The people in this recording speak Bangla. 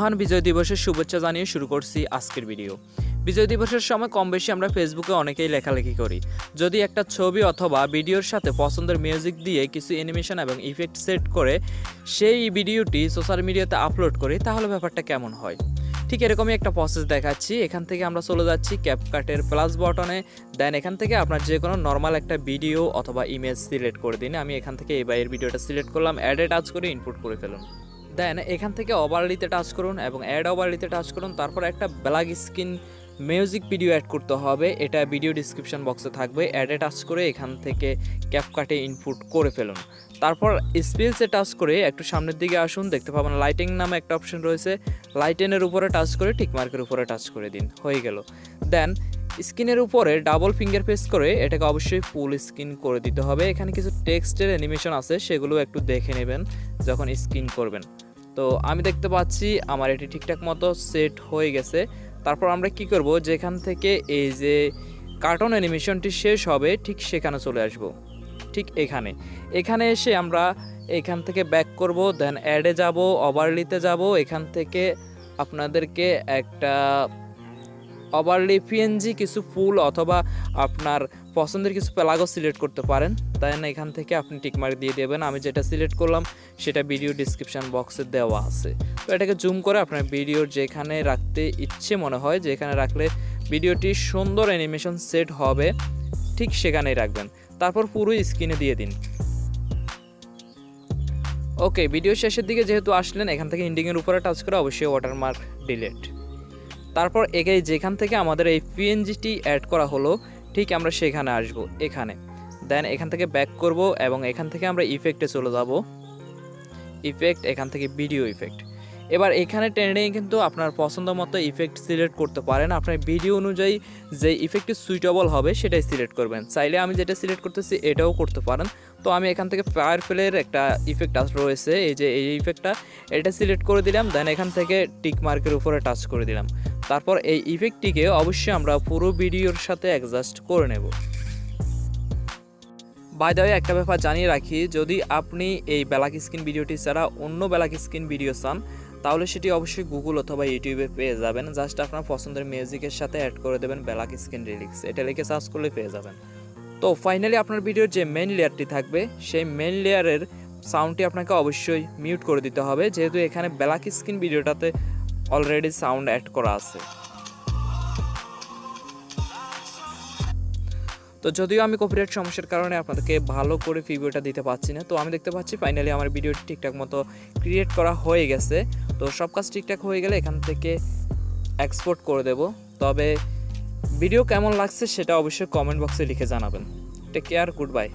মহান বিজয় দিবসের শুভেচ্ছা জানিয়ে শুরু করছি আজকের ভিডিও। বিজয় দিবসের সময় কম বেশি আমরা ফেসবুকে অনেকেই লেখালেখি করি। যদি একটা ছবি অথবা ভিডিওর সাথে পছন্দের মিউজিক দিয়ে কিছু অ্যানিমেশন এবং ইফেক্ট সেট করে সেই ভিডিওটি সোশ্যাল মিডিয়াতে আপলোড করি, তাহলে ব্যাপারটা কেমন হয়? ঠিক এরকমই একটা প্রসেস দেখাচ্ছি। এখান থেকে আমরা চলে যাচ্ছি ক্যাপকাটের প্লাস বটনে। দেন এখান থেকে আপনার যে কোনো নর্মাল একটা ভিডিও অথবা ইমেজ সিলেক্ট করে দিন। আমি এখান থেকে এর ভিডিওটা সিলেক্ট করলাম, অ্যাডে টাচ করে ইনপুট করে ফেলুন। দেন এখান থেকে ওভারলিতে টাচ করুন এবং অ্যাড ওভারলিতে টাচ করুন। তারপর একটা black screen music video add করতে হবে, এটা ভিডিও ডিসক্রিপশন বক্সে থাকবে। অ্যাডে টাচ করে এখান থেকে ক্যাপকাটে ইনপুট করে ফেলুন। তারপর স্পিলসে টাচ করে একটু সামনের দিকে আসুন, দেখতে পাবেন লাইটিং নামে একটা অপশন রয়েছে। লাইটেনের উপরে টাচ করে টিকমার্কের উপরে টাচ করে দিন, হয়ে গেল। দেন স্ক্রিনের উপরে ডাবল ফিঙ্গার প্রেস করে এটাকে অবশ্যই ফুল স্ক্রিন করে দিতে হবে। এখানে কিছু টেক্সটের অ্যানিমেশন আছে, সেগুলো একটু দেখে নেবেন যখন স্ক্রিন করবেন। তো আমি দেখতে পাচ্ছি আমার এটি ঠিকঠাক মতো সেট হয়ে গেছে। তারপর আমরা কি করব, যেখান থেকে এই যে কার্টুন অ্যানিমেশনটি শেষ হবে ঠিক সেখানে চলে আসব। ঠিক এখানে এসে আমরা এখান থেকে ব্যাক করব। দেন অ্যাডে যাব, ওভারলিতে যাব। এখান থেকে আপনাদেরকে একটা ওভারলি পিএনজি কিছু ফুল অথবা আপনার পছন্দের কিছু প্লাগও সিলেক্ট করতে পারেন। তাই না, এখান থেকে আপনি টিকমার্ক দিয়ে দেবেন। আমি যেটা সিলেক্ট করলাম সেটা ভিডিও ডিসক্রিপশন বক্সে দেওয়া আছে। তো এটাকে জুম করে আপনার ভিডিওর যেখানে রাখতে ইচ্ছে মনে হয়, যেখানে রাখলে ভিডিওটি সুন্দর অ্যানিমেশন সেট হবে, ঠিক সেখানেই রাখবেন। তারপর পুরো স্ক্রিনে দিয়ে দিন। ওকে, ভিডিও শেষের দিকে যেহেতু আসলেন, এখান থেকে এন্ডিংয়ের উপরে টাচ করে অবশ্যই ওয়াটারমার্ক ডিলিট। তারপর যেখান থেকে আমাদের এই পিএনজিটি অ্যাড করা হলো ঠিক আমরা সেখানে আসব, এখানে। দেন এখান থেকে ব্যাক করব এবং এখান থেকে আমরা ইফেক্টে চলে যাব। ইফেক্ট, এখান থেকে ভিডিও ইফেক্ট। এবার এখানে টেনে কিন্তু আপনার পছন্দ মতো ইফেক্ট সিলেক্ট করতে পারেন। আপনার ভিডিও অনুযায়ী যে ইফেক্টটি সুইটেবল হবে সেটাই সিলেক্ট করবেন। চাইলে আমি যেটা সিলেক্ট করতেছি এটাও করতে পারেন। তো আমি এখান থেকে ফায়ারফ্লের একটা ইফেক্ট রয়েছে, এই যে এই ইফেক্টটা, এটা সিলেক্ট করে দিলাম। দেন এখান থেকে টিক মার্কের উপরে টাচ করে দিলাম। তারপর এই ইফেক্টটিকে অবশ্যই আমরা পুরো ভিডিওর সাথে অ্যাডজাস্ট করে নেব। বাই দ্য ওয়ে, একটা ব্যাপার জানিয়ে রাখি, যদি আপনি এই ব্ল্যাক স্ক্রিন ভিডিওটি ছাড়া অন্য ব্ল্যাক স্ক্রিন ভিডিও চান, তাহলে সেটি অবশ্যই গুগল অথবা ইউটিউবে পেয়ে যাবেন। জাস্ট আপনার পছন্দের মিউজিকের সাথে অ্যাড করে দেবেন ব্ল্যাক স্ক্রিন লিরিক্স, এটা লিখে সার্চ করলে পেয়ে যাবেন। তো ফাইনালি আপনার ভিডিওর যে মেইন লেয়ারটি থাকবে, সেই মেইন লেয়ারের সাউন্ডটি আপনাকে অবশ্যই মিউট করে দিতে হবে, যেহেতু এখানে ব্ল্যাক স্ক্রিন ভিডিওটাতে অলরেডি সাউন্ড অ্যাড করা আছে। তো যদিও আমি কপিরাইট সমস্যার কারণে আপনাদেরকে ভালো করে ভিডিওটা দিতে পারছি না, তো আমি দেখতে পাচ্ছি ফাইনালি আমার ভিডিওটি ঠিকঠাক মতো ক্রিয়েট করা হয়ে গেছে। তো সব কাজ ঠিকঠাক হয়ে গেলে এখান থেকে এক্সপোর্ট করে দেব। তবে ভিডিও কেমন লাগছে সেটা অবশ্যই কমেন্ট বক্সে লিখে জানাবেন। Take care, good by.